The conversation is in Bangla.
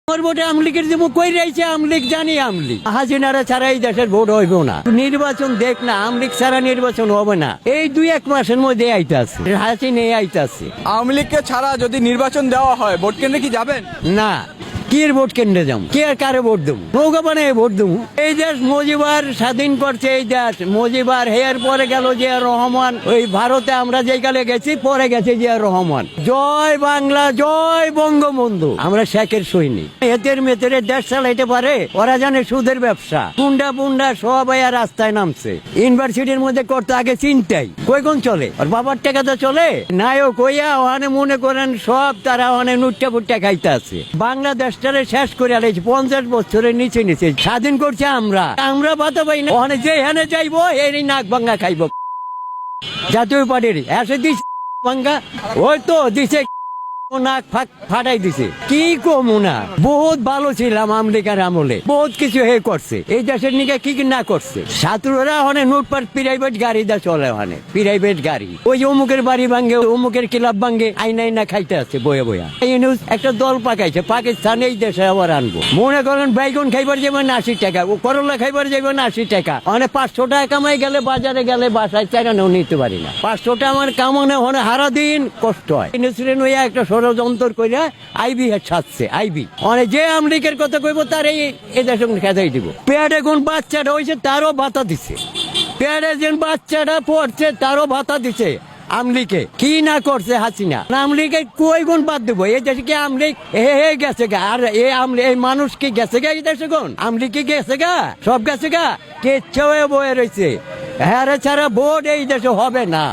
আমার ভোটে আমলিগের যে কই রয়েছে আমলিগ জানি আমলিগ হাসিনারা ছাড়া এই দেশের ভোট হইব না। নির্বাচন দেখ না, আমলিগ ছাড়া নির্বাচন হবে না। এই 2-1 মাসের মধ্যে আইতাছে, হাসিনা আইতাছে। আওয়ামী লীগকে ছাড়া যদি নির্বাচন দেওয়া হয় ভোট কেন্দ্রে কি যাবেন? না, কি এর ভোট কেন্দ্রে যাবো? কে আর কারে ভোট দেবো? নৌকা বানায় ভোট দেবো। এই দেশ মজিবার স্বাধীন করছে, এই দেশ মজিবার হেয়ার পরে গেল জিয়া রহমান। ওই ভারতে আমরা যেই কালে গেছি, পরে গেছে জিয়া রহমান। জয় বাংলা, জয় বঙ্গবন্ধু। আমরা শেখের সৈনিক। এতের মেতের দেশ চালাইতে পারে, ওরা জানে সুদের ব্যবসা। পুন্ডা পুন্ডা সবাই আর রাস্তায় নামছে। ইউনিভার্সিটির মধ্যে করতে আগে চিন্তাই কই কোন চলে, আর বাবার টাকাতে চলে নায়ক হইয়া ওখানে মনে করেন সব তারা ওখানে নুট্টা ফুট্টা খাইতে আছে। বাংলাদেশ শেষ করে আলাইছি 50 বছরের নিচে নিচে স্বাধীন করছে আমরা বাতা পাই না। ওখানে যেখানে যাইবো এই নাক ভাঙ্গা খাইব। জাতীয় পার্টির এসে দিছে ভাঙ্গা, ওই তো দিছে নাক ফাটাই দিছে। কি কমু না, বহুত ভালো ছিলাম আমেরিকার আমলে, বহুত কিছু হে করছে এই দেশের নিকে, কি কি না করছে। ছাত্ররা ওখানে নোটপাট প্রাইভেট গাড়ি দা চলে, ওখানে প্রাইভেট গাড়ি। ওই যে অমুকের বাড়ি ভাঙ্গে, অমুকের ক্লাব ভাঙ্গে, আইনা খাইতে আছে বয়া বয়া। এই নিউজ একটা দল পাকাইছে, পাকিস্তান এই দেশে আবার আনবো। মনে করেন বাইগন খাইবার যাবেন 80 টাকা, ও করলা খাইবার যাবেন 80 টাকা। মানে 500 টাকা কামাই গেলে বাজারে গেলে বাসায় চাইরানেও নিতে পারি না। 500 টাকা আমার কামানে হনে হারা দিন কষ্ট হয়। একটা ষড়যন্ত্র কইরা আইবি ছাড়ছে, আইবি মানে যে আমেরিকার কথা কইব তার এই দেশ খেদাই দিব। পেয়ারে কোন বাচ্চাটা হয়েছে তারও ভাতা দিছে, পেয়ারে যে বাচ্চাটা পড়ছে তারও ভাতা দিছে। আমলিকে কি না করছে হাসিনা, আমলিকে কই গুণ বাদ দেবো? এই দেশে কি আমলিক হে গেছে গা? আর এই মানুষ কি গেছে গা? এই দেশে কোন আমলিক কি গেছে গা? সব গেছে গা, কেচ্ছা হয়ে বয়ে রয়েছে। হ্যাঁ ছাড়া ভোট এই দেশে হবে না।